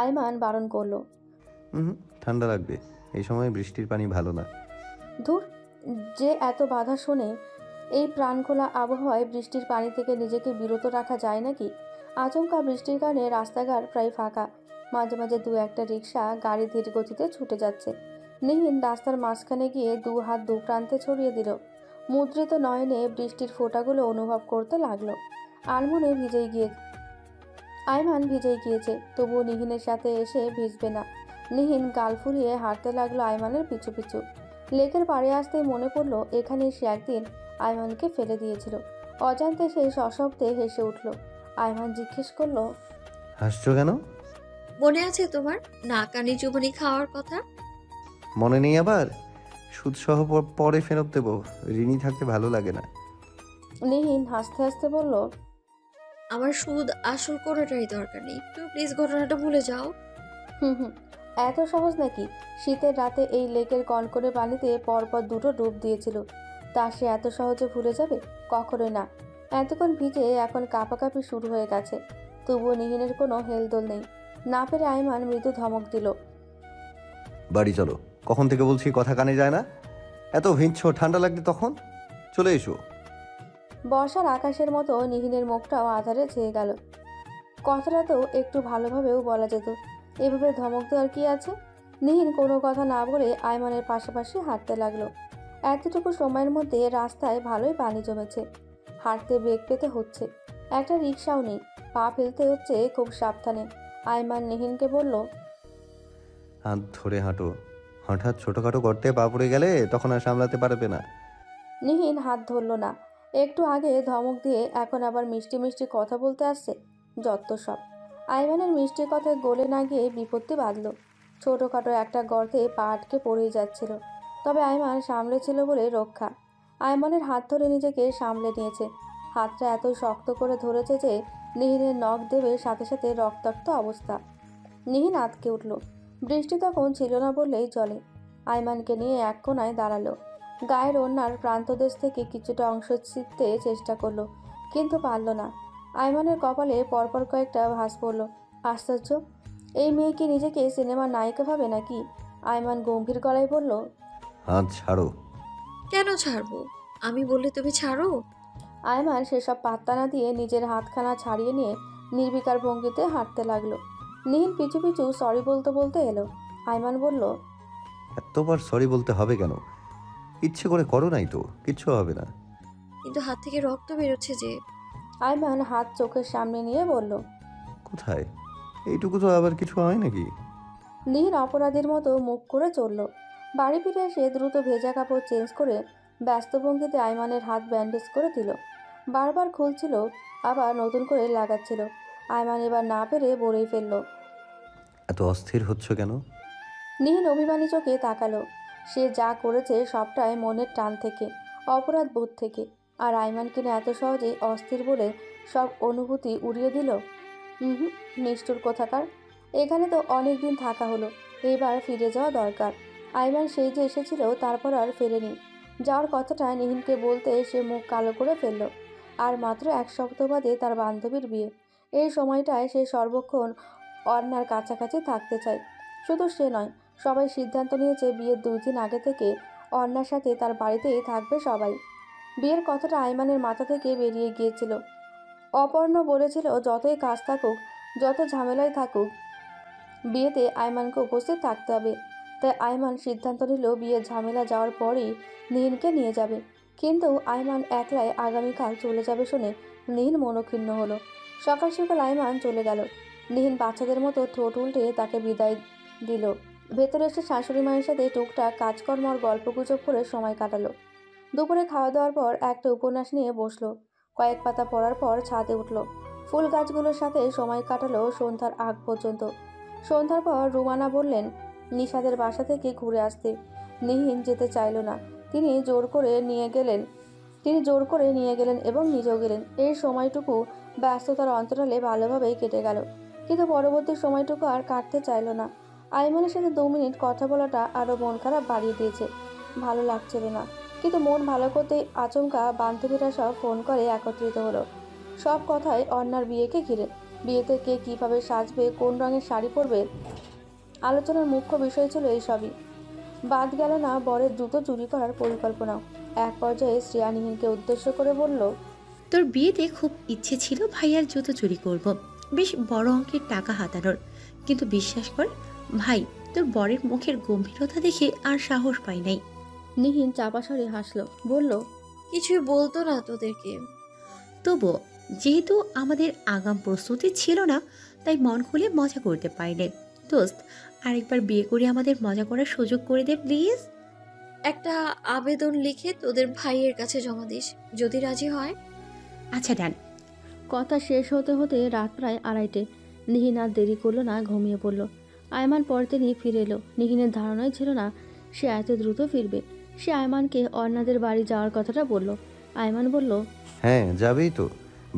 আয়মান বারণ করল। হুম, ঠান্ডা লাগবে। এই সময় বৃষ্টির পানি ভালো না। ধুর, যে এত বাধা শোনে। এই প্রাণখোলা আবহাওয়ায় বৃষ্টির পানি থেকে নিজেকে বিরত রাখা যায় নাকি? আচমকা বৃষ্টির কারণে রাস্তাঘাট প্রায় ফাঁকা। মাঝে মাঝে দু একটা রিক্সা গাড়ি ধীর গতিতে ছুটে যাচ্ছে। নিহিন রাস্তার মাঝখানে গিয়ে দু হাত দু প্রান্তে ছড়িয়ে দিল। মুদ্রিত নয়নে বৃষ্টির ফোঁটাগুলো অনুভব করতে লাগলো। আনমনে আয়মান ভিজেই গিয়েছে, তবুও নিহিনের সাথে এসে ভিজবে না। নিহিন গাল ফুলিয়ে হাঁটতে লাগলো আয়মানের পিছু পিছু। লেকের পাড়ে আসতেই মনে পড়ল এখানেই সে একদিন আয়মানকে ফেলে দিয়েছিল। অজান্তে সে সশব্দে হেসে উঠল। আয়মান জিজ্ঞেস করলো, হাসছো কেন? মনে আছে তোমার নাকানি চুবানি খাওয়ার কথা? মনে নেই আবার? সুদসহ পরে ফেরত দেবো। ঋণী থাকতে ভালো লাগে না। নিহিন হাসতে হাসতে বলল, আমার সুদ আসল কোনোটারই দরকার নেই, তুমি প্লিজ ঘটনাটা ভুলে যাও। হুম হুম, এত সহজ নাকি? শীতের রাতে এই লেকের কনকনে পানিতে পরপর দুটো ডুব দিয়েছিল, তা সে এত সহজে ভুলে যাবে? কখনোই না। এতক্ষণ ভিজে এখন কাঁপাকাঁপি শুরু হয়ে গেছে। তবুও নিহিনের কোনো হেলদোল নেই। না পেরে আয়মান মৃদু ধমক দিল, বাড়ি চলো। কখন থেকে বলছি কথা কানে যায় না? এত ভিজছো, ঠান্ডা লাগলে তখন চলে এসো। বর্ষার আকাশের মতো নিহিনের মুখটাও আধারে ছেয়ে গেল। কথাটা তো একটু ভালোভাবেও বলা যেত। এভাবে ধমক দেওয়ার কি আছে? নিহিন কোনো কথা না বলে আয়মানের পাশাপাশি হাঁটতে লাগলো। এতটুকু সময়ের মধ্যে রাস্তায় ভালোই পানি জমেছে। হাঁটতে বেগ পেতে হচ্ছে। একটা রিকশাও নেই। পা ফেলতে হচ্ছে খুব সাবধানে। আয়মান নিহিনকে বলল, হাত ধরে হাঁটো। হঠাৎ ছোটখাটো গর্তে পা পড়ে গেলে তখন আর সামলাতে পারবে না। নিহিন হাত ধরল না। একটু আগে ধমক দিয়ে এখন আবার মিষ্টি মিষ্টি কথা বলতে আসছে। যত সব। আইমানের মিষ্টি কথায় গলে না গিয়ে বিপত্তি বাঁধল। ছোটখাটো একটা গর্তে পা আটকে পড়েই যাচ্ছিল। তবে আইমান সামলেছিল বলে রক্ষা। আইমানের হাত ধরে নিজেকে সামলে নিয়েছে। হাতটা এত শক্ত করে ধরেছে যে নিহিনের নখ দেবে সাথে সাথে রক্তাক্ত অবস্থা। নিহিন আঁতকে উঠল। বৃষ্টি তখন ছিল না বললেই চলে। আইমানকে নিয়ে এক কোণায় দাঁড়ালো। গায়ের ওড়নার প্রান্তদেশ থেকে কিছুটা অংশ ছিঁড়তে চেষ্টা করলো, কিন্তু পারল না। আয়মানের কপালে পরপর কয়েকটা ভাঁজ পড়ল। আশ্চর্য, এই মেয়ে কি নিজেকে সিনেমার নায়িকা ভাবে নাকি? আয়মান গম্ভীর গলায় বলল, হাত ছাড়ো। কেন ছাড়বো? আমি বললে তুমি ছাড়ো? আয়মান সেসব পাত্তা না দিয়ে নিজের হাতখানা ছাড়িয়ে নিয়ে নির্বিকার ভঙ্গিতে হাঁটতে লাগলো। নীল পিছু পিছু সরি বলতে বলতে এলো। আয়মান বলল, এতবার সরি বলতে হবে কেন? ইচ্ছে করে করো নাই তো, কিচ্ছু হবে না। কিন্তু হাত থেকে রক্ত বেরোচ্ছে যে। আয়মান হাত চোখের সামনে নিয়ে বলল, কোথায়? এইটুকু তো আবার কিছু হয় নাকি? নীল অপরাধীর মতো মুখ করে চলল। বাড়ি ফিরে এসে দ্রুত ভেজা কাপড় চেঞ্জ করে ব্যস্ত ভঙ্গিতে আয়মানের হাত ব্যান্ডেজ করে দিল। বারবার খুলছিল, আবার নতুন করে লাগাচ্ছিল। আয়মান এবার না পেরে বলেই ফেলল। এত অস্থির হচ্ছ কেন? নীল অভিমানী চোখে তাকালো। সে যা করেছে সবটাই মনের টান থেকে, অপরাধ বোধ থেকে। আর আয়মান কিনা এত সহজেই অস্থির বলে সব অনুভূতি উড়িয়ে দিল। হুম, নিষ্ঠুর কোথাকার। এখানে তো অনেক দিন থাকা হলো, এবার ফিরে যাওয়া দরকার। আয়মান সেই যে এসেছিল তারপর আর ফেরেনি। যাওয়ার কথাটা নিহিনকে বলতে সে মুখ কালো করে ফেলল। আর মাত্র এক সপ্তাহ বাদে তার বান্ধবীর বিয়ে। এই সময়টায় সে সর্বক্ষণ অন্যার কাছাকাছি থাকতে চায়। শুধু সে নয়, সবাই সিদ্ধান্ত নিয়েছে বিয়ের 2 দিন আগে থেকে অন্যার সাথে তার বাড়িতেই থাকবে সবাই। বিয়ের কথাটা আয়মানের মাথা থেকে বেরিয়ে গিয়েছিল। অপর্ণ বলেছিল যতই কাজ থাকুক, যত ঝামেলায় থাকুক, বিয়েতে আয়মানকে উপস্থিত থাকতে হবে। তাই আয়মান সিদ্ধান্ত নিল বিয়ের ঝামেলা যাওয়ার পরেই নীনকে নিয়ে যাবে। কিন্তু আয়মান একলাই আগামীকাল চলে যাবে শুনে নীন মনক্ষুণ্ণ হলো। সকাল সকাল আয়মান চলে গেল। নীন বাচ্চাদের মতো ঠোঁট উল্টে তাকে বিদায় দিল। ভেতরে এসে শাশুড়ি মায়ের সাথে টুকটাক কাজকর্ম আর গল্পগুজব করে সময় কাটালো। দুপুরে খাওয়া দাওয়ার পর একটা উপন্যাস নিয়ে বসলো। কয়েক পাতা পড়ার পর ছাদে উঠলো। ফুল গাছগুলোর সাথে সময় কাটালো সন্ধ্যার আগ পর্যন্ত। সন্ধ্যার পর রুমানা বললেন নিশাদের বাসা থেকে ঘুরে আসতে। নিহিন যেতে চাইল না। তিনি জোর করে নিয়ে গেলেন এবং নিজেও গেলেন। এই সময়টুকু ব্যস্ততার অন্তরালে ভালোভাবেই কেটে গেল, কিন্তু পরবর্তী সময়টুকু আর কাটতে চাইল না। আইমানের সাথে 2 মিনিট কথা বলাটা আরও মন খারাপ বাড়িয়ে দিয়েছে। ভালো লাগছিল না, কিন্তু মন ভালো করতে আচমকা বান্ধবীরা সব ফোন করে একত্রিত হলো। সব কথাই অন্যার বিয়েকে ঘিরে। বিয়েতে কে কীভাবে সাজবে, কোন রঙের শাড়ি পরবে, আলোচনার মুখ্য বিষয় ছিল এইসবই। বাদ গেল না বরের দ্রুত চুরি করার পরিকল্পনাও। এক পর্যায়ে শ্রেয়া নিহিনকে উদ্দেশ্য করে বলল, তোর বিয়েতে খুব ইচ্ছে ছিল ভাইয়ার জুতো চুরি করব, বেশ বড় অঙ্কের টাকা হাতানোর, কিন্তু বিশ্বাস কর ভাই, তোর বরের মুখের গম্ভীরতা দেখে আর সাহস পাই নাই। নিহিন চাপা স্বরে হাসল, বলল, কিছুই বলতো না তোদেরকে। তবুও যেহেতু আমাদের আগাম প্রস্তুতি ছিল না, তাই মন খুলে মজা করতে পারলে। দোস্ত, আরেকবার বিয়ে করে আমাদের মজা করার সুযোগ করে দে প্লিজ। একটা আবেদন লিখে তোদের ভাইয়ের কাছে জমা দিস, যদি রাজি হয়। আচ্ছা ডান। কথা শেষ হতে হতে রাত প্রায় 2:30। নিহিন আর দেরি করলো না, ঘুমিয়ে পড়ল। আয়মান পরদিনই ফিরে এলো। নিহিনের ধারণাই ছিল না সে এত দ্রুত ফিরবে। সে আয়মানকে অন্নাদের বাড়ি যাওয়ার কথাটা বলল। আয়মান বলল, হ্যাঁ যাবেই তো,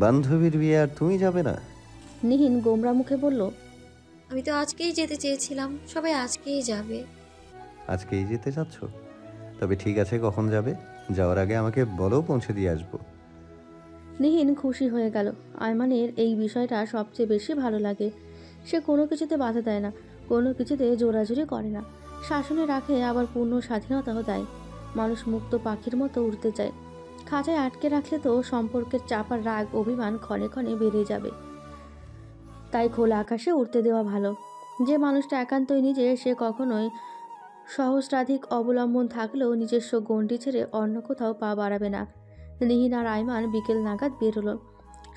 বান্ধবীর বিয়ে আর তুমি যাবে না? নিহিন গোমরা মুখে বলল, আমি তো আজকেই যেতে চেয়েছিলাম, সবাই আজকেই যাবে। আজকেই যেতে চাচ্ছ? তবে ঠিক আছে, কখন যাবে? যাওয়ার আগে আমাকে বলো, পৌঁছে দিয়ে আসবো। নিহিন খুশি হয়ে গেল। আয়মানের এই বিষয়টা সবচেয়ে বেশি ভালো লাগে। সে কোনো কিছুতে বাধা দেয় না, কোনো কিছুতে জোরাজুরি করে না, শাসনে রাখে, আবার পূর্ণ স্বাধীনতাও দেয়। মানুষ মুক্ত পাখির মতো উড়তে চায়। খাঁচায় আটকে রাখলে তো সম্পর্কের চাপার রাগ অভিমান ক্ষণে ক্ষণে বেড়ে যাবে। তাই খোলা আকাশে উড়তে দেওয়া ভালো। যে মানুষটা একান্তই নিজে, সে কখনোই সহস্রাধিক অবলম্বন থাকলেও নিজস্ব গণ্ডি ছেড়ে অন্য কোথাও পা বাড়াবে না। নিহিন আর আয়মান বিকেল নাগাদ বেরোলো।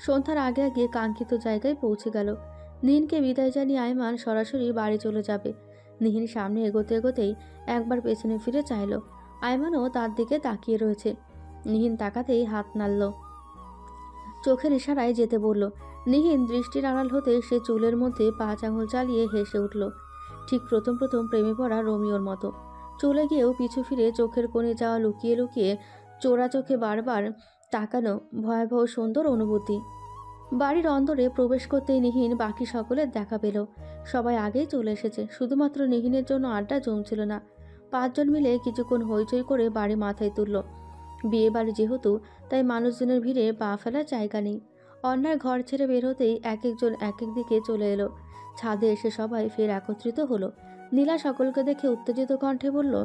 সন্ধ্যার আগে আগে কাঙ্ক্ষিত জায়গায় পৌঁছে গেল। নিহিনকে বিদায় জানিয়ে আয়মান সরাসরি বাড়ি চলে যাবে। নিহিন সামনে এগোতে এগোতেই একবার পেছনে ফিরে চাইল। আয়মানও তার দিকে তাকিয়ে রয়েছে। নিহিন তাকাতেই হাত নাড়ল, চোখের ইশারায় যেতে বলল। নিহিন দৃষ্টির আড়াল হতে সে চুলের মধ্যে 5 আঙুল চালিয়ে হেসে উঠল, ঠিক প্রথম প্রথম প্রেমে পড়া রোমিওর মতো। চলে গিয়েও পিছু ফিরে চোখের কোণে যাওয়া লুকিয়ে লুকিয়ে চোরা চোখে বারবার তাকানো ভয়াবহ সুন্দর অনুভূতি। বাড়ির অন্দরে প্রবেশ করতেই নিহিন বাকি সকলের দেখা পেল। সবাই আগেই চলে এসেছে, শুধুমাত্র নিহিনের জন্য আড্ডা জমছিল না। 5 জন মিলে কিছুক্ষণ হইচই করে বাড়ি মাথায় তুলল। বিয়ে বাড়ি যেহেতু, তাই মানুষজনের ভিড়ে পা ফেলার জায়গা নেই। অন্যার ঘর ছেড়ে বের হতেই এক একজন এক এক দিকে চলে এলো। ছাদে এসে সবাই ফের একত্রিত হলো। নীলা সকলকে দেখে উত্তেজিত কণ্ঠে বলল,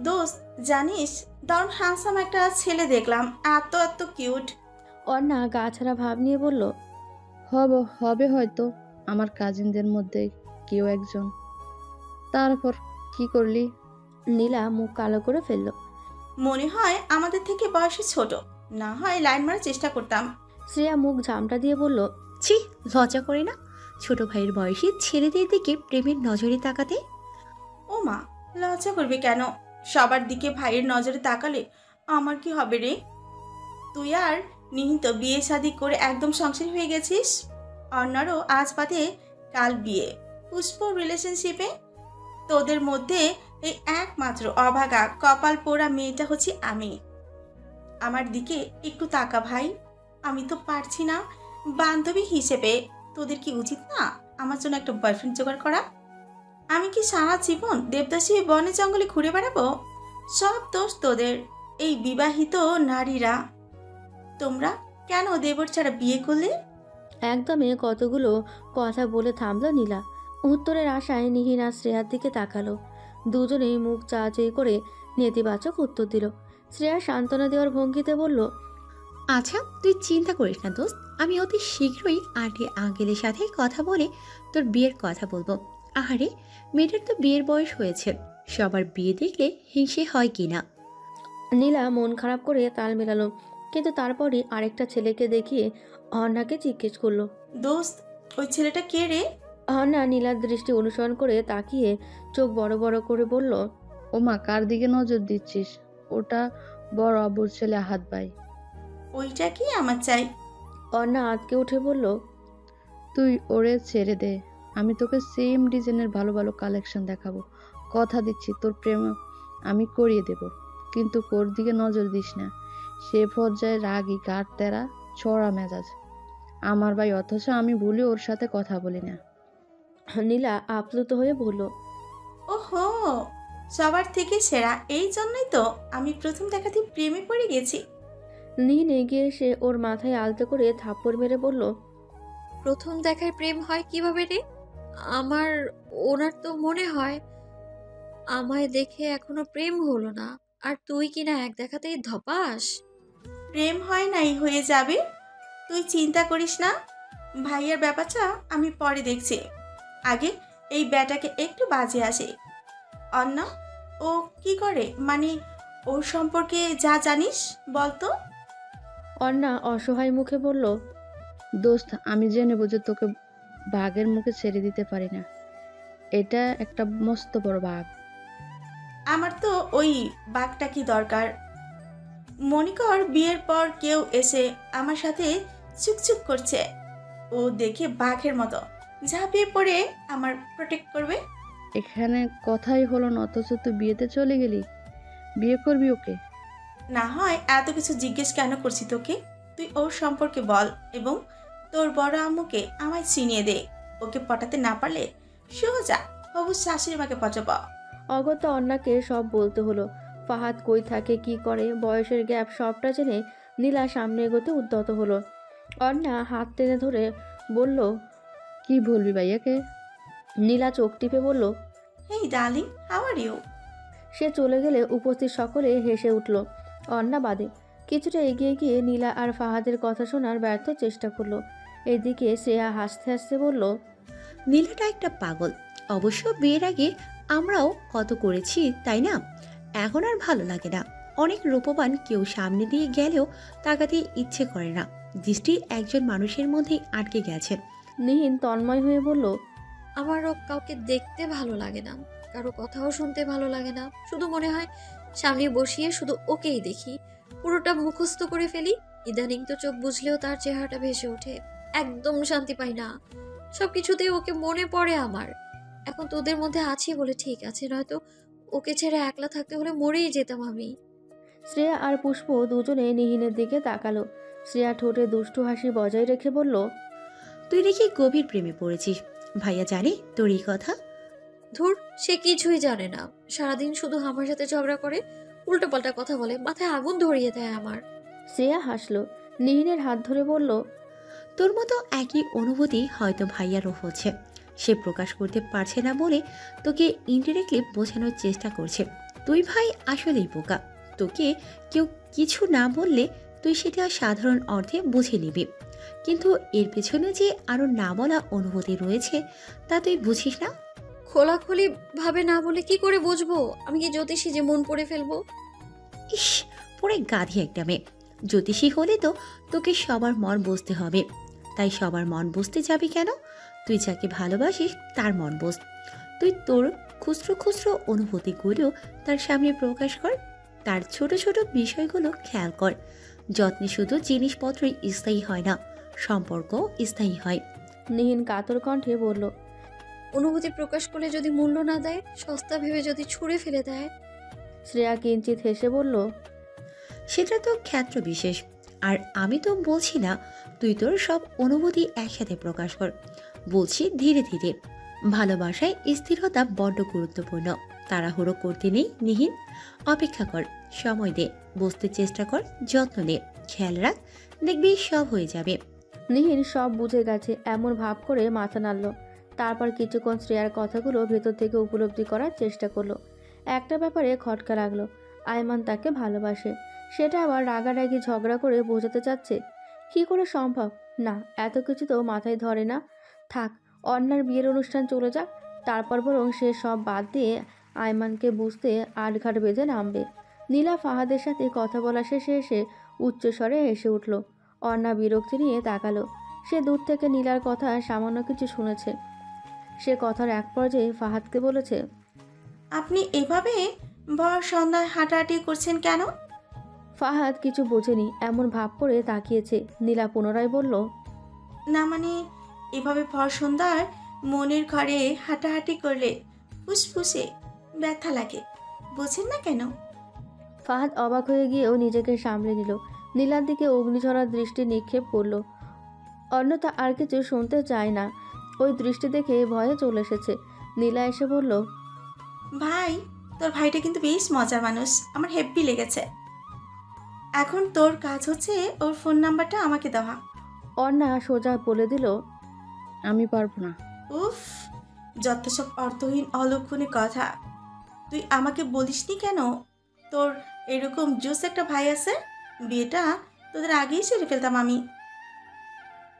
দোস্ত জানিস, দারুণ হ্যান্ডসাম একটা ছেলে দেখলাম, এত এত কিউট। অন্না গা ছাড়া ভাব নিয়ে বলল, হবে হয়তো আমার কাজিনদের মধ্যে কেউ একজন। তারপর কি করলি? নীলা মুখ কালো করে ফেলল। মনে হয় আমাদের থেকে বয়সে ছোট, না হয় লাইন মারার চেষ্টা করতাম। শ্রেয়া মুখ ঝামটা দিয়ে বলল, ছি, লজ্জা করে না ছোট ভাইয়ের বয়সী ছেলেদের দিকে প্রেমের নজরে তাকাতে? ও মা, লজ্জা করবে কেন? সবার দিকে ভাইয়ের নজরে তাকালে আমার কি হবে রে? তুই আর নিহিন তো বিয়ে শাদি করে একদম সংসারী হয়ে গেছিস। অন্যারও আজ বাদে কাল বিয়ে, পুষ্প রিলেশনশিপে। তোদের মধ্যে এই একমাত্র অভাগা কপাল পোড়া মেয়েটা হচ্ছে আমি। আমার দিকে একটু তাকা ভাই, আমি তো পারছি না। বান্ধবী হিসেবে তোদের কি উচিত না আমার জন্য একটা বয়ফ্রেন্ড জোগাড় করা? আমি কি সারা জীবন দেবদাসী বনে জঙ্গলে ঘুরে বেড়াবো? সব দোষ তোদের, এই বিবাহিত নারীরা। তোমরা কেন দেবর ছাড়া বিয়ে করলে? একদমে কতগুলো কথা বলে থামল নীলা। উত্তরের আশায় নিহিন আর শ্রেয়ার দিকে তাকালো। দুজনেই মুখ চাচাই করে নেতিবাচক উত্তর দিল। শ্রেয়া সান্ত্বনা দেওয়ার ভঙ্গিতে বলল, আচ্ছা তুই চিন্তা করিস না দোস্ত, আমি অতি শীঘ্রই আন্টি আঙ্কেলের সাথে কথা বলে তোর বিয়ের কথা বলবো। আহারে, মেয়েটার তো বিয়ের বয়স হয়েছে, সবার বিয়ে দেখলে হিংসে হয় কিনা। নীলা মন খারাপ করে তাল মেলালো, কিন্তু তারপরই আরেকটা ছেলেকে দেখিয়ে অহন্যাকে জিজ্ঞেস করলো, দোস্ত, ওই ছেলেটা কে রে? অহন্যা নীলার দৃষ্টি অনুসরণ করে তাকিয়ে চোখ বড় বড় করে বলল, ও মা, কার দিকে নজর দিচ্ছিস? ওটা বড় আব্বুর ছেলে আহাদ ভাই। ওইটা কি আমার চাই? অহন্যা আঁতকে উঠে বলল, তুই ওরে ছেড়ে দে, আমি তোকে সেম ডিজাইনের ভালো ভালো কালেকশন দেখাবো। কথা দিচ্ছি তোর প্রেম আমি করিয়ে দেব, কিন্তু ওর দিকে নজর দিস না। সে পর্যায়ে রাগী, গাঢ় তেরা, ছড়া মেজাজ আমার ভাই, অথচ আমি ভুলে ওর সাথে কথা বলি না। নীলা আপ্লুত হয়ে বলল, ওহো, সবার থেকে সেরা, এই জন্যই তো আমি প্রথম দেখাতে প্রেমে পড়ে গেছি। নিহিন এগিয়ে এসে ওর মাথায় আলতো করে থাপ্পড় মেরে বলল, প্রথম দেখায় প্রেম হয় কিভাবে রে? আমার ওনার তো মনে হয় আমায় দেখে এখনো প্রেম হলো না, আর তুই কিনা এক দেখাতেই ধপাস। প্রেম হয় নাই, হয়ে যাবে। তুই চিন্তা করিস না। ভাইয়ার ব্যাপারটা আমি পরে দেখছি। আগে এই ব্যাটাকে একটু বাজে আসে। অন্য ও কি করে, মানে ওর সম্পর্কে যা জানিস বলতো। অন্না অসহায় মুখে বলল, দোস্ত, আমি জেনে বুঝে তোকে বাঘের মুখে ছেড়ে দিতে পারি না। এটা একটা মস্ত বড় বাঘ। আমার তো ওই বাঘটা কি দরকার। মনে কর বিয়ের পর কেউ এসে আমার সাথে চুকচুক করছে, ও দেখে বাঘের মতো ঝাঁপিয়ে পড়ে আমার প্রোটেক্ট করবে। এখানে কথাই হলো না, অথচ তুই বিয়েতে চলে গেলি। বিয়ে করবি ওকে? না হয় এত কিছু জিজ্ঞেস কেন করছি তোকে? তুই ওর সম্পর্কে বল এবং তোর বড় আম্মুকে আমায় চিনিয়ে দে। ওকে পটাতে না পারলে সোজা হবু শাশুড়ি মাকে পটাবো। অগত্যা অন্নাকে সব বলতে হলো। ফাহাদ কই থাকে, কি করে, বয়সের গ্যাপ সবটা জেনে নীলা সামনে এগোতে উদ্যত হলো। অন্না হাত টেনে ধরে বলল, কি বলবি ভাইয়াকে? নীলা চোখ টিপে বলল, হেই ডার্লিং, হাউ আর ইউ? সে চলে গেলে উপস্থিত সকলে হেসে উঠল, অন্না বাদে। কিছুটা এগিয়ে গিয়ে নীলা আর ফাহাদের কথা শোনার ব্যর্থ চেষ্টা করলো। এদিকে শ্রেয়া হাসতে হাসতে বলল, নীলাটা একটা পাগল। অবশ্য বিয়ের আগে আমরাও কত করেছি, তাই না? এখন আর ভালো লাগে না। অনেক রূপবান কেউ সামনে দিয়ে গেলেও তাকাতে ইচ্ছে করে না। দৃষ্টি একজন মানুষের মধ্যেই আটকে গেছে। নিহিন তন্ময় হয়ে বলল, আমারও কাউকে দেখতে ভালো লাগে না, কারো কথাও শুনতে ভালো লাগে না। শুধু মনে হয় সামনে বসিয়ে শুধু ওকেই দেখি, পুরোটা মুখস্থ করে ফেলি। ইদানিং তো চোখ বুঝলেও তার চেহারাটা ভেসে ওঠে, একদম শান্তি পাই না। সবকিছুতেই ওকে মনে পড়ে আমার। এখন তোদের মধ্যে আছি বলে ঠিক আছে, নয়তো ওকে ছেড়ে একলা থাকতে হলে মরেই যেতাম আমি। শ্রেয়া আর পুষ্প দুজনে নিহিনের দিকে তাকালো। শ্রেয়া ঠোঁটে দুষ্টু হাসি বজায় রেখে বলল, তুই দেখি গভীর প্রেমে পড়েছিস। ভাইয়া জানে তোর এই কথা? ধুর, সে কিছুই জানে না। সারাদিন শুধু আমার সাথে ঝগড়া করে, উল্টোপাল্টা কথা বলে, মাথায় আগুন ধরিয়ে দেয় আমার। শ্রেয়া হাসলো, নিহিনের হাত ধরে বলল, তোর মতো একই অনুভূতি হয়তো ভাইয়ারও হচ্ছে। সে প্রকাশ করতে পারছে না বলে তোকে ইনডিরেক্টলি বোঝানোর চেষ্টা করছে। তুই ভাই আসলেই বোকা। তোকে কেউ কিছু না বললে তুই সেটা সাধারণ অর্থে বুঝে নিবি, কিন্তু এর পেছনে যে আরো না বলা অনুভূতি রয়েছে তা তুই বুঝিস না। খোলাখুলি ভাবে না বলে কি করে বুঝবো? আমি কি জ্যোতিষী যে মন পড়ে ফেলবো? ইস, পরে গাধি একটা মেয়ে। জ্যোতিষী হলে তো তোকে সবার মন বুঝতে হবে। তাই সবার মন বুঝতে যাবি কেন? তুই যাকে ভালোবাসিস তার মন বোঝ। তুই তোর খুচরো খুচরো অনুভূতিগুলো তার সামনে প্রকাশ কর। তার ছোট ছোট বিষয়গুলো খেয়াল কর। যত্নে শুধু জিনিসপত্রই স্থায়ী হয় না, সম্পর্ক স্থায়ী হয়। নিহিন কাতর কণ্ঠে বলল, অনুভূতি প্রকাশ করলে যদি মূল্য না দেয়, সস্তা ভেবে যদি ছুঁড়ে ফেলে দেয়। শ্রেয়া কিঞ্চিত হেসে বলল, সেটা তো ক্ষেত্র বিশেষ। আর আমি তো বলছি না তুই তোর সব অনুভূতি একসাথে প্রকাশ কর, বলছি ধীরে ধীরে। ভালোবাসায় স্থিরতা বড্ড গুরুত্বপূর্ণ। তাড়াহুড়ো করতে নেই নিহিন। অপেক্ষা কর, সময় দে, বুঝতে চেষ্টা কর, যত্ন নে, খেয়াল রাখ, দেখবি সব হয়ে যাবে। নিহিন সব বুঝে গেছে এমন ভাব করে মাথা নাড়ল। তারপর কিছুক্ষণ শ্রেয়ার কথাগুলো ভেতর থেকে উপলব্ধি করার চেষ্টা করলো। একটা ব্যাপারে খটকা লাগলো, আয়মান তাকে ভালোবাসে। সেটা আবার রাগারাগি ঝগড়া করে বোঝাতে চাচ্ছে। কি করে সম্ভব? না, এত কিছু তো মাথায় ধরে না। থাক, অন্যার বিয়ের অনুষ্ঠান চলে যাক, তারপর বরং সে সব বাদ দিয়ে আয়মানকে বুঝতে আটঘাট বেঁধে নামবে। নীলা ফাহাদের সাথে কথা বলা শেষে এসে উচ্চস্বরে হেসে উঠল। অন্না বিরক্তি নিয়ে তাকালো। সে দূর থেকে নীলার কথা সামান্য কিছু শুনেছে। সে কথার এক পর্যায়ে ফাহাদকে বলেছে, আপনি এভাবে ভর সন্ধ্যায় হাঁটাহাঁটি করছেন কেন? ফাহাদ কিছু বোঝেনি, এমন ভাব করে তাকিয়েছে। নীলা পুনরায় বলল, না মানে এভাবে ভর সন্ধ্যার মনের ঘরে হাঁটাহাঁটি করলে ফুসফুসে ব্যথা লাগে, বোঝেন না কেন? ফাহাদ অবাক হয়ে গিয়েও নিজেকে সামলে নিল। নীলার দিকে অগ্নিঝরার দৃষ্টি নিক্ষেপ করল। অন্যতা আর কিছু শুনতে চায় না। ওই দৃষ্টি দেখে ভয়ে চলে এসেছে। নীলা এসে বলল, ভাই, তোর ভাইটা কিন্তু বেশ মজার মানুষ, আমার হেব্বি লেগেছে। এখন তোর কাজ হচ্ছে ওর ফোন নাম্বারটা আমাকে দেওয়া। অর্ণা সোজা বলে দিল, আমি পারবো না। উফ, যত সব অর্থহীন অলক্ষণে কথা। তুই আমাকে বলিসনি কেন তোর এরকম জোস একটা ভাই আছে? বিয়েটা তোদের আগেই সেরে ফেলতাম আমি।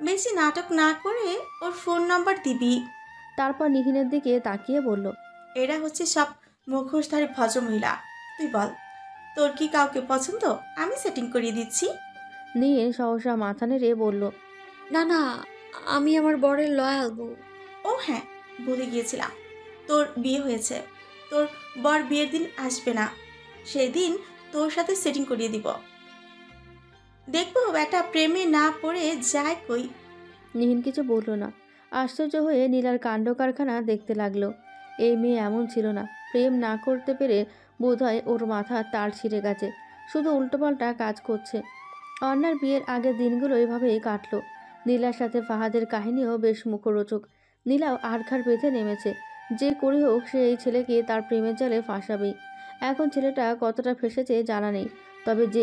বেশি নাটক না করে ওর ফোন নাম্বার দিবি। তারপর নিহিনের দিকে তাকিয়ে বলল, এরা হচ্ছে সব মুখোশধারী ভদ্রমহিলা। তুই বল, তোর কি কাউকে পছন্দ? আমি সেটিং করিয়ে দিচ্ছি। নিহিন সহসা মাথা নেড়ে বলল, না না, আমি আমার বরের লয়াল বউ। ও হ্যাঁ, ভুলে গিয়েছিলাম, তোর বিয়ে হয়েছে। তোর বর বিয়ের দিন আসবে না, সেদিন তোর সাথে সেটিং করিয়ে দিব। দেখবো একটা প্রেমে না পড়ে যায় কই। নিহিন কিছু বলল না। আশ্চর্য হয়ে নীলার কাণ্ড কারখানা দেখতে লাগলো। এই মেয়ে এমন ছিল না। প্রেম না করতে পেরে বোধহয় ওর মাথা তার ছিঁড়ে গেছে, শুধু উল্টোপাল্টা কাজ করছে। অন্যার বিয়ের আগের দিনগুলো এভাবেই কাটলো। নীলার সাথে ফাহাদের কাহিনীও বেশ মুখরোচক। নীলাও আড়ঘাড় বেঁধে নেমেছে, যে করে হোক সে এই ছেলেকে তার প্রেমের জালে ফাঁসাবেই। এখন ছেলেটা কতটা ফেসেছে জানা নেই, তবে যে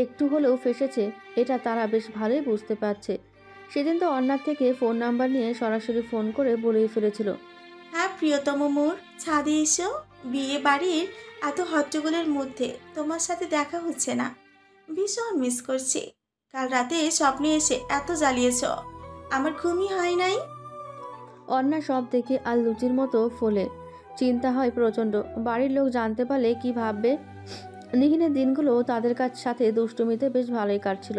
একটু হলেও ফেসেছে এটা তারা বেশ ভালোই বুঝতে পারছে। সেদিন তো অন্যার থেকে ফোন নাম্বার নিয়ে সরাসরি ফোন করে বলেই ফেলেছিল, হ্যাঁ প্রিয়তম মোর, ছাদে এসো। বিয়ে বাড়ির এত হট্টগোলের মধ্যে তোমার সাথে দেখা হচ্ছে না, ভীষণ মিস করছি। কাল রাতে স্বপ্নে এসে এত জ্বালিয়েছ, আমার ঘুমই হয় নাই। অন্যা সব দেখে আর লুচির মতো ফোলে। চিন্তা হয় প্রচণ্ড, বাড়ির লোক জানতে পারলে কি ভাববে। নিহিনের দিনগুলো তাদের সাথে দুষ্টুমিতে বেশ ভালোই কাটছিল।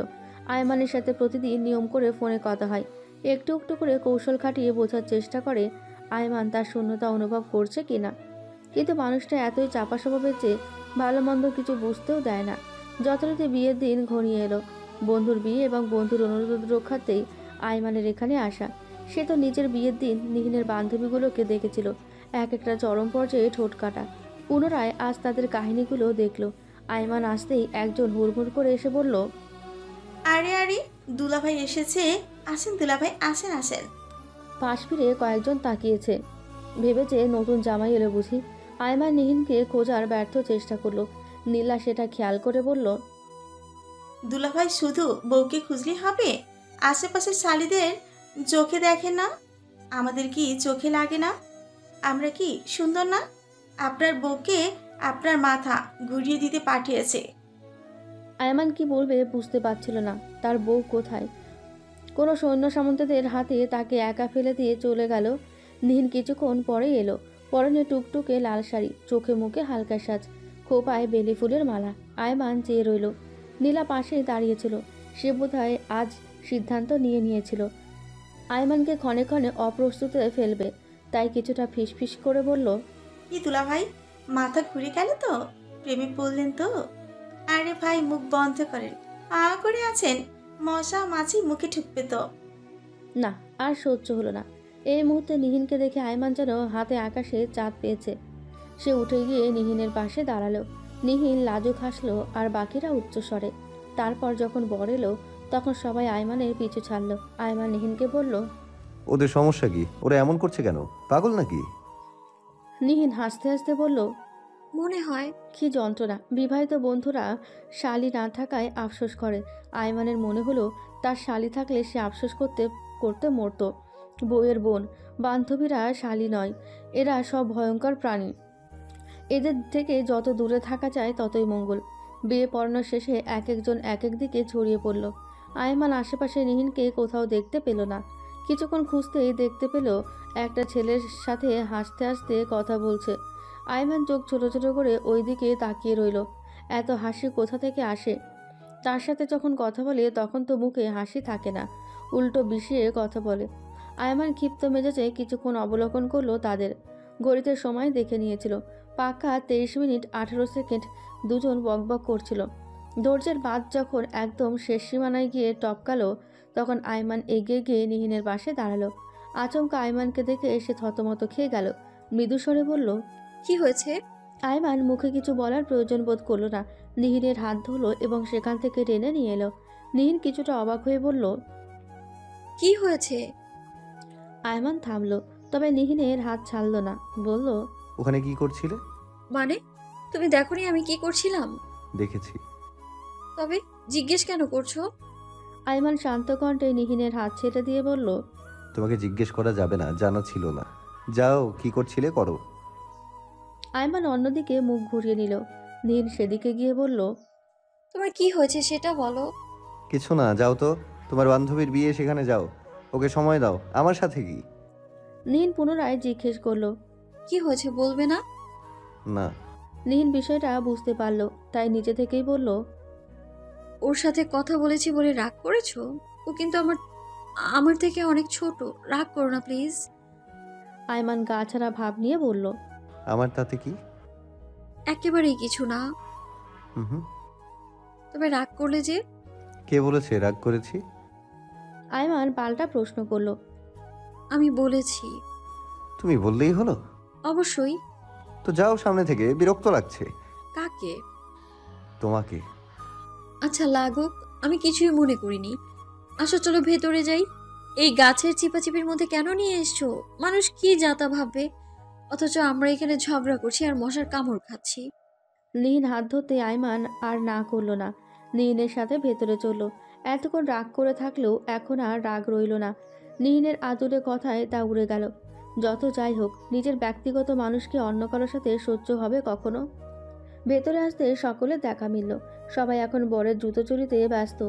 আয়মানের সাথে প্রতিদিন নিয়ম করে ফোনে কথা হয়। একটু একটু করে কৌশল খাটিয়ে বোঝার চেষ্টা করে আয়মান তার শূন্যতা অনুভব করছে কিনা। কিন্তু মানুষটা এতই চাপা স্বভাবের যে ভালো মন্দ কিছু বুঝতেও দেয় না। যথারীতি বিয়ের দিন ঘনিয়ে এলো। বন্ধুর বিয়ে এবং বন্ধুর অনুরোধ রক্ষাতেই আয়মানের এখানে আসা। সে তো নিজের বিয়ের দিন নিহিনের বান্ধবীগুলোকে দেখেছিল, এক একটা চরম পর্যায়ে ঠোঁট কাটা। পুনরায় আজ তাদের কাহিনীগুলো দেখলো। আয়মান আসতেই একজন হুড়মুড় করে এসে বলল, আরে আরে, দুলাভাই এসেছে। আসেন দুলাভাই, আসেন আসেন। পাশ ফিরে কয়েকজন তাকিয়েছে, ভেবেছে নতুন জামাই এলো বুঝি। আয়মান নিহিনকে খোঁজার ব্যর্থ চেষ্টা করলো। নীলা সেটা খেয়াল করে বলল, দুলাভাই শুধু বউকে খুঁজলে হবে? আশেপাশের শালিদের চোখে দেখে না? আমাদের কি চোখে লাগে না? আমরা কি সুন্দর না? আপনার বউকে আপনার মাথা ঘুরিয়ে দিতে পাঠিয়েছে। আয়মান কি বলবে বুঝতে পারছিল না। তার বউ কোথায়? কোনো সৈন্য সামন্তদের হাতে তাকে একা ফেলে দিয়ে চলে গেল। নিহিন কিছুক্ষণ পরে এলো। পরনে টুকটুকে লাল শাড়ি, চোখে মুখে হালকা সাজ, খোপায় বেলি ফুলের মালা। আয়মান চেয়ে রইল। নীলা পাশে দাঁড়িয়েছিল। সে বোধহয় আজ সিদ্ধান্ত নিয়েছিল আয়মানকে ক্ষণে ক্ষণে অপ্রস্তুতে ফেলবে। তাই কিছুটা ফিসফিস করে বলল, কি দুলাভাই, মাথা ঘুরে গেল তো? প্রেমে পড়লেন তো? আরে ভাই, মুখ বন্ধ করেন। করে আছেন, মশা মাছি মুখে ঢুকবে তো। না, আর সহ্য হলো না। এই মুহূর্তে নিহিনকে দেখে আয়মান যেন হাতে আকাশে চাঁদ পেয়েছে। সে উঠে গিয়ে নিহিনের পাশে দাঁড়ালো। নিহিন লাজুক হাসলো আর বাকিরা উচ্চস্বরে। তারপর যখন বর এলো তখন সবাই আয়মানের পিছু ছাড়লো। আয়মান নিহিনকে বলল, ওদের সমস্যা কি? ওরা এমন করছে কেন? পাগল নাকি? নিহিন হাসতে হাসতে বলল, মনে হয়। কি যন্ত্রণা! বিবাহিত বন্ধুরা শালি না থাকায় আফসোস করে। আয়মানের মনে হলো তার শালি থাকলে সে আফসোস করতে করতে মরত। বউয়ের বোন, বান্ধবীরা শালি নয়, এরা সব ভয়ঙ্কর প্রাণী। এদের থেকে যত দূরে থাকা যায় ততই মঙ্গল। বিয়ে পড়ানোর শেষে এক একজন এক এক দিকে ছড়িয়ে পড়ল। আয়মান আশেপাশে নিহিনকে কোথাও দেখতে পেল না। কিছুক্ষণ খুঁজতেই দেখতে পেল একটা ছেলের সাথে হাসতে হাসতে কথা বলছে। আয়মান চোখ ছোট ছোট করে ওই দিকে তাকিয়ে রইল। এত হাসি কোথা থেকে আসে? তার সাথে যখন কথা বলে তখন তো মুখে হাসি থাকে না, উল্টো বিষিয়ে কথা বলে। আয়মান ক্ষিপ্ত মেজাজে কিছুক্ষণ অবলোকন করলো তাদের। ঘড়িতে সময় দেখে নিয়েছিল, পাক্কা 23 মিনিট 18 সেকেন্ড। দুজন বকবক করছিল। ধৈর্যের বাঁধ যখন একদম শেষ সীমানায় গিয়ে টপকালো তখন আয়মান এগিয়ে গিয়ে নিহিনের পাশে দাঁড়ালো। আচমকা আয়মানকে দেখে এসে থতমত খেয়ে গেল। মৃদুস্বরে বলল, কি হয়েছে? আয়মান মুখে কিছু বলার প্রয়োজন বোধ করলো না। নিহিনের হাত ধরলো এবং সেখান থেকে টেনে নিয়ে এলো। নিহিন কিছুটা অবাক হয়ে বলল, কি হয়েছে? আয়মান থামলো, তবে নিহিনের হাত ছাড়লো না। বলল, ওখানে কি করছিলে? মানে, তুমি দেখোনি আমি কি করছিলাম? দেখেছি। তবে জিজ্ঞেস কেন করছো? আইমান শান্ত কণ্ঠে নিহিনের হাত ছেড়ে দিয়ে বলল, তোমাকে জিজ্ঞেস করা যাবে না, জানা ছিল না। যাও, কি করছিলে করো। আইমান অন্যদিকে মুখ ঘুরিয়ে নিল। নিহিন সেদিকে গিয়ে বলল, তোমার কি হয়েছে সেটা বলো। কিছু না, যাও তো। তোমার বান্ধবীর বিয়ে, সেখানে যাও। ওকে সময় দাও। আমার সাথে কি? নিহিন পুনরায় জিজ্ঞেস করলো। কি হয়েছে বলবে না? না। নিহিন বিষয়টা বুঝতে পারল, তাই নিজে থেকেই বলল, ওর সাথে কথা বলেছি বলে রাগ করেছো? ও কিন্তু আমার আমার থেকে অনেক ছোট। রাগ করো না প্লিজ। আইমান গা ছাড়া ভাব নিয়ে বলল, আমার তাতে কি? একেবারেই কিছু না। হুম। তবে রাগ করলে যে? কে বলেছে রাগ করেছি? আইমান পাল্টা প্রশ্ন করলো। আমি বলেছি। তুমি বললেই হলো? অবশ্যই। তো যাও সামনে থেকে, বিরক্ত লাগছে। কাকে? তোমাকে। আচ্ছা লাগুক, আমি কিছুই মনে করিনি। আসো চলো ভেতরে যাই। এই গাছের চিপাচিপির মধ্যে কেন নিয়ে এসছো? মানুষ কি যাতা ভাববে, অথচ আমরা এখানে ঝগড়া করছি আর মশার কামড় খাচ্ছি। নিহিন হাত ধরতে আইমান আর না করলো না। নিহিনের সাথে ভেতরে চলল। এতক্ষণ রাগ করে থাকলেও এখন আর রাগ রইল না। নিহিনের আদুরে কথায় তা উড়ে গেল। যত যাই হোক, নিজের ব্যক্তিগত মানুষকে অন্য কারোর সাথে সহ্য হবে কখনো? ভেতরে আসতে সকলের দেখা মিলল। সবাই এখন বরের জুতো চুরিতে ব্যস্ত।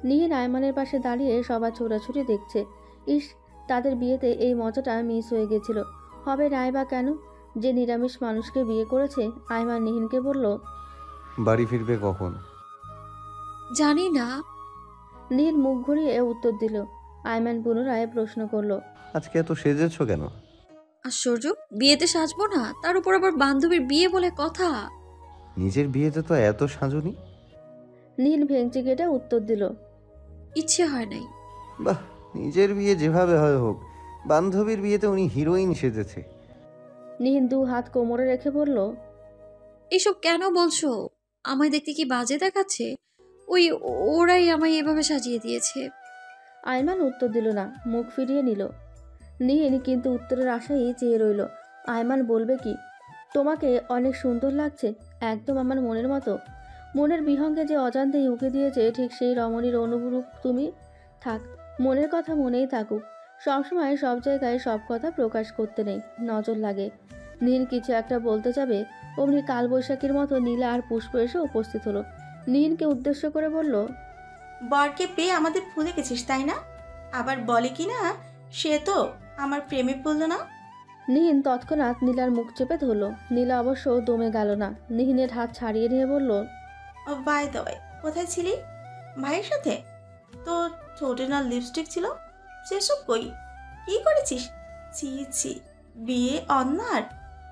নিহিন আইমানের পাশে দাঁড়িয়ে সবার ছোড়াছুরি দেখছে। ইস, তাদের বিয়েতে এই মজাটা মিস হয়ে গেছিল। হবে নাই বা কেন? যে নিরামিষ মানুষকে বিয়ে করেছে। আইমান নিহিনকে বলল, বাড়ি ফিরবে কখন? জানি না। নিহিন মুখ ঘুরিয়ে উত্তর দিল। আইমান পুনরায় প্রশ্ন করল, আজকে এত সেজেছো কেন? আশ্চর্য, বিয়েতে সাজবো না? তার উপর আবার বান্ধবীর বিয়ে বলে কথা। নিজের বিয়েতে তো এত সাজুনি। নিহিন ভেঙচি কেটে উত্তর দিল, ইচ্ছে হয় নাই। বাহ, নিজের বিয়ে যেভাবে হয় হোক, বান্ধবীর বিয়েতে উনি হিরোইন সেজেছে। নিহিন দু হাত কোমরে রেখে বলল, এসব কেন বলছো? আমায় দেখতে কি বাজে দেখাচ্ছে? ওই ওরাই আমায় এভাবে সাজিয়ে দিয়েছে। আইমান উত্তর দিল না, মুখ ফিরিয়ে নিল। নিহিন কিন্তু উত্তরের আশায় চেয়ে রইল। আইমান বলবে কি? তোমাকে অনেক সুন্দর লাগছে, একদম আমার মনের মতো। মনের বিহঙ্গে যে অজান্তেই উকে দিয়েছে, ঠিক সেই রমণীর অনুরূপ তুমি। থাক, মনের কথা মনেই থাকুক। সবসময় সব জায়গায় সব কথা প্রকাশ করতে নেই, নজর লাগে। নীল কিছু একটা বলতে যাবে, অমনি কালবৈশাখীর মতো নীলা আর পুষ্প এসে উপস্থিত হলো। নীলকে উদ্দেশ্য করে বলল, বরকে পেয়ে আমাদের ভুলে গেছিস তাই না? আবার বলে কি না সে তো আমার প্রেমে পড়লো না। নিহিন তৎক্ষণাৎ নীলার মুখ চেপে ধরল। নীলা অবশ্য দমে গেল না, নিহিনের হাত ছাড়িয়ে নিয়ে বলল, ও বাই দ্য ওয়ে, কোথায় ছিলি? ভাইয়ের সাথে? তো ঠোঁটে না লিপস্টিক ছিল, সেসব কই? কি করেছিস? ছি ছি, বিয়ে অন্যার।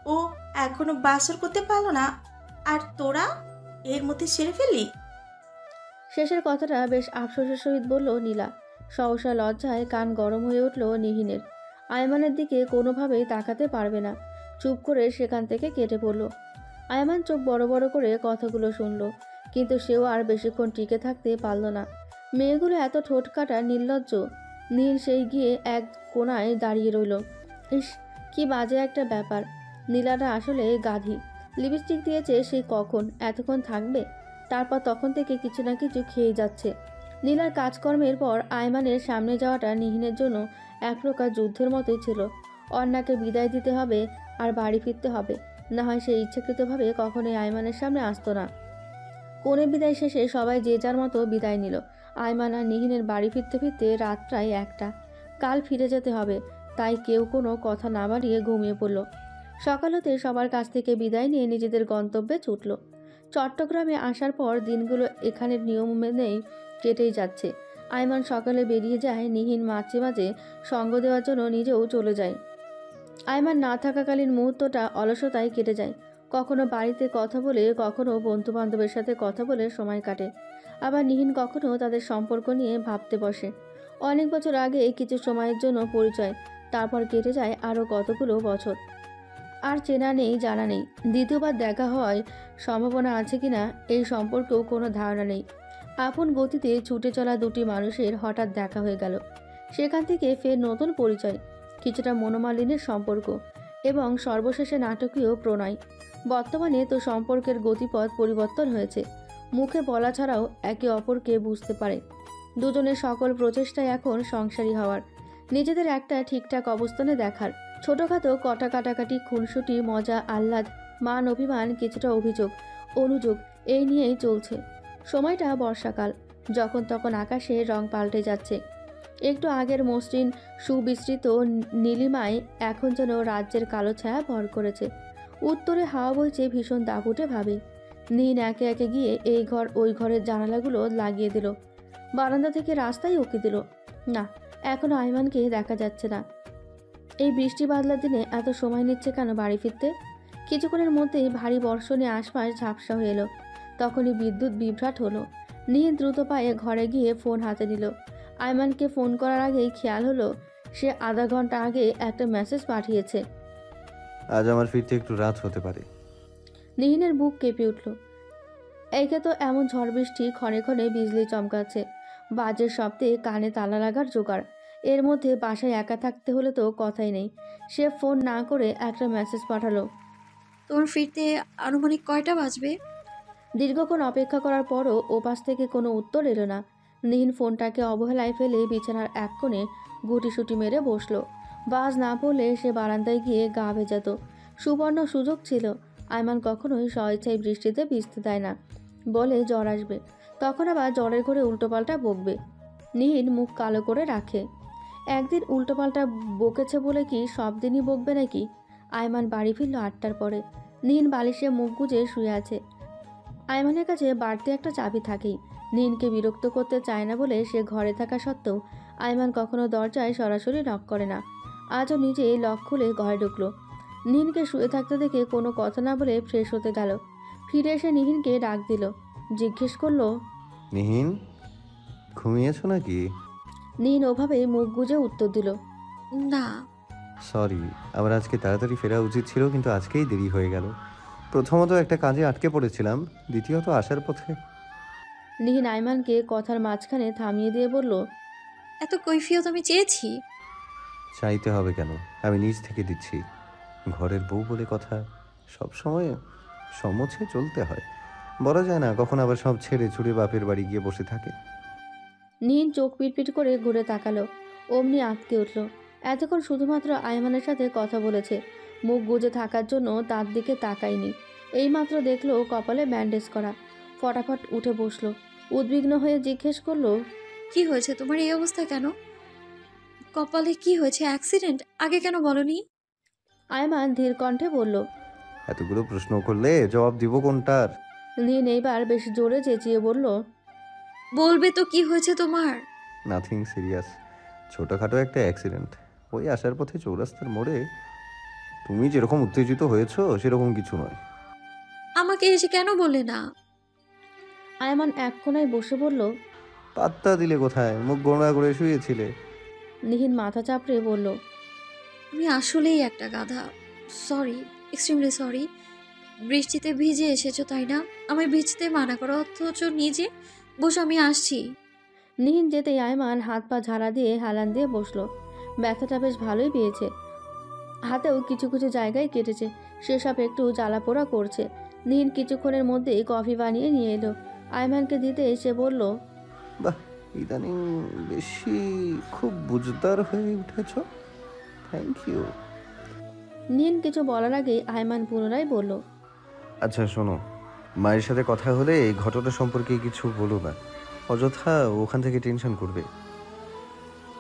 ও এখনো বাসর করতে পারলো না, আর তোরা এর মধ্যে সেরে ফেললি। শেষের কথাটা বেশ আফসোসের সহিত বলল নীলা। সহসা লজ্জায় কান গরম হয়ে উঠল নিহিনের। আয়মানের দিকে কোনোভাবেই তাকাতে পারবে না, চুপ করে সেখান থেকে কেটে পড়ল। আয়মান চোখ বড় বড় করে কথাগুলো শুনল, কিন্তু সেও আর বেশিক্ষণ টিকে থাকতে পারল না। মেয়েগুলো এত ঠোঁট কাটা নির্লজ্জ। নীল সেই গিয়ে এক কোণায় দাঁড়িয়ে রইল। ইস, কি বাজে একটা ব্যাপার। নীলাটা আসলে গাধি। লিপস্টিক দিয়েছে সেই কখন, এতক্ষণ থাকবে? তারপর তখন থেকে কিছু না কিছু খেয়ে যাচ্ছে। নীলার কাজকর্মের পর আয়মানের সামনে যাওয়াটা নিহিনের জন্য এক প্রকার যুদ্ধের মতোই ছিল। অন্যাকে বিদায় দিতে হবে আর বাড়ি ফিরতে হবে, না হয় সে ইচ্ছাকৃতভাবে কখনোই আয়মানের সামনে আসতো না। কোণে বিদায় শেষে সবাই যে যার মতো বিদায় নিল। আয়মান আর নিহিনের বাড়ি ফিরতে ফিরতে রাত প্রায় 1টা। কাল ফিরে যেতে হবে, তাই কেউ কোনো কথা না বাড়িয়ে ঘুমিয়ে পড়ল। সকাল হতে সবার কাছ থেকে বিদায় নিয়ে নিজেদের গন্তব্যে ছুটল। চট্টগ্রামে আসার পর দিনগুলো এখানের নিয়ম মেনেই কেটেই যাচ্ছে। আয়মান সকালে বেরিয়ে যায়, নিহিন মাঝে মাঝে সঙ্গ দেওয়ার জন্য নিজেও চলে যায়। আয়মান না থাকাকালীন মুহূর্তটা অলসতায় কেটে যায়। কখনো বাড়িতে কথা বলে, কখনো বন্ধু বান্ধবের সাথে কথা বলে সময় কাটে। আবার নিহিন কখনো তাদের সম্পর্ক নিয়ে ভাবতে বসে। অনেক বছর আগে কিছু সময়ের জন্য পরিচয়, তারপর কেটে যায় আরও কতগুলো বছর। আর চেনা নেই, জানা নেই, দ্বিতীয়বার দেখা হওয়ার সম্ভাবনা আছে কিনা এই সম্পর্কেও কোনো ধারণা নেই। আপন গতিতে ছুটে চলা দুটি মানুষের হঠাৎ দেখা হয়ে গেল। সেখান থেকে ফের নতুন পরিচয়, কিছুটা মনোমালিন্যের সম্পর্ক এবং সর্বশেষে নাটকীয় প্রণয়। বর্তমানে তো সম্পর্কের গতিপথ পরিবর্তন হয়েছে। মুখে বলা ছাড়াও একে অপরকে বুঝতে পারে। দুজনের সকল প্রচেষ্টায় এখন সংসারী হওয়ার, নিজেদের একটা ঠিকঠাক অবস্থানে দেখার। ছোটোখাটো কটা কাটাকাটি, খুনসুটি, মজা, আহ্লাদ, মান অভিমান, কিছুটা অভিযোগ অনুযোগ, এই নিয়েই চলছে। সময়টা বর্ষাকাল, যখন তখন আকাশে রং পাল্টে যাচ্ছে। একটু আগের মসৃণ সুবিস্তৃত নীলিমায় এখন যেন রাজ্যের কালো ছায়া ভর করেছে। উত্তরে হাওয়া বইছে ভীষণ দাপুটে ভাবে। নীন একে একে গিয়ে এই ঘর ওই ঘরের জানালাগুলো লাগিয়ে দিল, বারান্দা থেকে রাস্তায় উঁকি দিল। না, এখনো আইমানকে দেখা যাচ্ছে না। এই বৃষ্টি বাদলার দিনে এত সময় নিচ্ছে কেন বাড়ি ফিরতে? কিছুক্ষণের মধ্যেই ভারী বর্ষণে আশপাশ ঝাপসা হয়ে এলো। তখনই বিদ্যুৎ বিভ্রাট হলো। নীল দ্রুত পায়ে ঘরে গিয়ে ফোন হাতে নিল। আইমানকে ফোন করার আগেই খেয়াল হলো সে আধা ঘন্টা আগে একটা মেসেজ পাঠিয়েছে। আজ আমার ফিরতে একটু রাত হতে পারে। নিহিনের বুক কেঁপে উঠল। এইকে তো এমন ঝড় বৃষ্টি, ক্ষণে ক্ষণে বিজলি চমকাচ্ছে, বাজের শব্দে কানে তালা লাগার জোগাড়। এর মধ্যে বাসায় একা থাকতে হলে তো কথাই নেই। সে ফোন না করে একটা মেসেজ পাঠালো। তোমার ফিরতে আনুমানিক কয়টা বাজবে? দীর্ঘক্ষণ অপেক্ষা করার পরও ওপাশ থেকে কোনো উত্তর এলো না। নিহিন ফোনটাকে অবহেলায় ফেলে বিছানার এক কোণে গুটিসুটি মেরে বসলো। বাজ না পড়লে সে বারান্দায় গিয়ে গা ভেজাতো। সুবর্ণ সুযোগ ছিল। আইমান কখনোই স্বেচ্ছায় বৃষ্টিতে ভিজতে দেয় না, বলে জ্বর আসবে, তখন আবার জ্বরের ঘরে উল্টোপাল্টা বকবে। নিহিন মুখ কালো করে রাখে। একদিন উল্টোপাল্টা বকেছে বলে কি সব দিনই বকবে নাকি? আইমান বাড়ি ফিরল 8টার পরে। নিহিন বালিশে মুখ গুজে শুয়ে আছে। আইমানের কাছে বাড়তি একটা চাবি থাকেই। নিনকে বিরক্ত করতে চায় না বলে সে ঘরে থাকা সত্ত্বেও আইমান কখনো দরজায় সরাসরি নক করে না। আজও নিজেই লক খুলে ঘরে ঢুকলো। নিনকে শুয়ে থাকতে দেখে কোনো কথা না বলে ফ্রেশ হতে গেল। ফিরে এসে নিহিনকে ডাক দিল। জিজ্ঞেস করলো, নিহিন, ঘুমিয়েছো নাকি? নিন ওভাবে মুখ গুজে উত্তর দিল, না। সরি, আমার আজকে তাড়াতাড়ি ফেরা উচিত ছিল, কিন্তু আজকেই দেরি হয়ে গেল। প্রথমত একটা কাজে আটকে পড়েছিলাম, দ্বিতীয়ত আসার পথে। নিহিন আইমানকে কথার মাঝখানে থামিয়ে দিয়ে বলল, এত কৈফিয়ত আমি চেয়েছি? চাইতে হবে কেন, আমি নিজ থেকে দিচ্ছি। ঘরের বউ বলে কথা, সব সময় সমছে চলতে হয়। বলা যায় না কখন আবার সব ছেড়ে ছুড়ে বাপের বাড়ি গিয়ে বসে থাকে। নিন চোখ পিটপিট করে ঘুরে তাকালো। অমনি আঁতকে উঠল। এতক্ষণ শুধুমাত্র আইমানের সাথে কথা বলেছে, মুখ গুজে থাকার জন্য তার দিকে তাকায়নি। এইমাত্র দেখলো কপালে ব্যান্ডেজ করা। ফটাফট উঠে বসলো। উদ্বিগ্ন হয়ে জিজ্ঞেস করলো, কি হয়েছে তোমার, এই অবস্থা কেন? কপালে কি হয়েছে? অ্যাক্সিডেন্ট? আগে কেন বলনি? আইমান ধীর কণ্ঠে বলল। এতগুলো প্রশ্ন করলে জবাব দিব কোনটার? নিন এইবার বেশ জোরে চেঁচিয়ে বলল, বলবে তো কি হয়েছে তোমার? নাথিং সিরিয়াস, ছোটোখাটো একটা অ্যাক্সিডেন্ট। ওই আসার পথে চৌরাস্তার মোড়ে। তুমি যেরকম উত্তেজিত হয়েছো সেরকম কিছু নয়। আমাকে এসে কেন বললে না? আইমান এক কোণায় বসে বলল। পাত্তা দিলে কোথায়, মুখ গোড়া করে শুয়েছিলে। নিহিন মাথা চাপড়ে বলল, আমি আসলেই একটা গাধা। Sorry, extremely sorry. বৃষ্টিতে ভিজে এসেছো তাই না? আমায় ভিজতে মানা করো, অথচ নিজে বসে আমি আসছি। নিহিন যেতেই আইমান হাত পা ঝাড়া দিয়ে হেলান দিয়ে বসলো। ব্যথাটা বেশ ভালোই পেয়েছে। হাতেও কিছু কিছু জায়গায় কেটেছে, সেসব একটু জ্বালা পোড়া করছে। নিহিন কিছুক্ষণের মধ্যেই কফি বানিয়ে নিয়ে এলো। আইমানকে দিতে এসে বলল, বাহ, ইদানিং বেশি খুব বুঝদার হয়ে উঠেছ। Thank you. নিহিন কিছু বলার আগেই আইমান পুনরায় বলল, আচ্ছা শোনো, মায়ের সাথে কথা হলে এই ঘটনা সম্পর্কে কিছু বলো না, অযথা ওখান থেকে টেনশন করবে।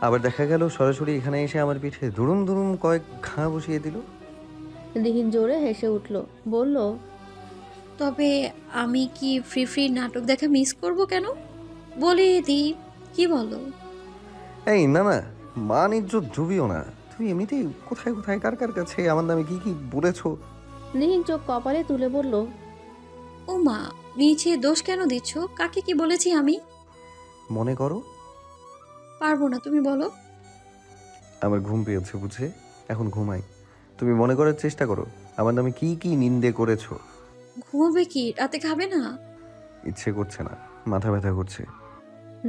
আবার দেখা গেল সরাসরি এখানে এসে আমার পিঠে দুরুম দুরুম কয়েক ঘা বসিয়ে দিল। নিহিন জোরে হেসে উঠল, বলল, তবে আমি কি ফ্রি ফ্রি নাটক দেখা মিস করব কেন? বলে দিই, কি বলো? এই না না, মান ইজ্জত ডুবিও না। তুমি এমনিতেই কোথায় কোথায় কার কার কাছে আমার নামে কি কি বলেছো। নিহিন চোখ কপালে তুলে বলল, ও মা, নিচে দোষ কেন দিচ্ছ? কাকে কি বলেছি আমি? মনে করো। পারবো না, তুমি বলো। আমার ঘুম পেয়েছে বুঝে, এখন ঘুমাই। তুমি মনে করার চেষ্টা করো আমার নামে কি কি নিন্দে করেছো। ঘুমোবে কি? রাতে খাবে না? ইচ্ছে করছে না, মাথা ব্যথা করছে।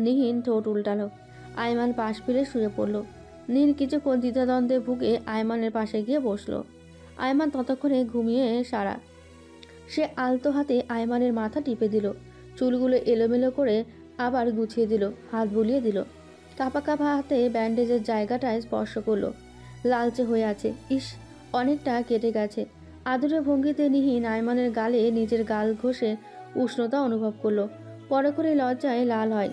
নিহিন ঠোঁট উল্টালো। আইমান পাশ ফিরে শুয়ে পড়ল। নীল কিছুক্ষণ দ্বিধাদ্বন্দ্বে ভুগে আইমানের পাশে গিয়ে বসলো। আইমান ততক্ষণে ঘুমিয়ে সারা। সে আলতো হাতে আইমানের মাথা টিপে দিল। চুলগুলো এলোমেলো করে আবার গুছিয়ে দিল, হাত বুলিয়ে দিল। কাপা কাপা হাতে ব্যান্ডেজের জায়গাটায় স্পর্শ করলো। লালচে হয়ে আছে, ইস অনেকটা কেটে গেছে। আদুরে ভঙ্গিতে নিহিন আয়মানের গালে নিজের গাল ঘষে উষ্ণতা অনুভব করলো। পরে করে লজ্জায় লাল হয়।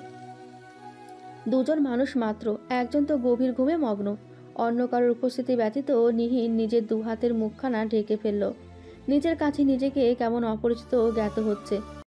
দুজন মানুষ মাত্র, একজন তো গভীর ঘুমে মগ্ন। অন্য কারোর উপস্থিতি ব্যতীত নিহিন নিজের দু হাতের মুখখানা ঢেকে ফেলল। নিজের কাছে নিজেকে কেমন অপরিচিত জ্ঞাত হচ্ছে।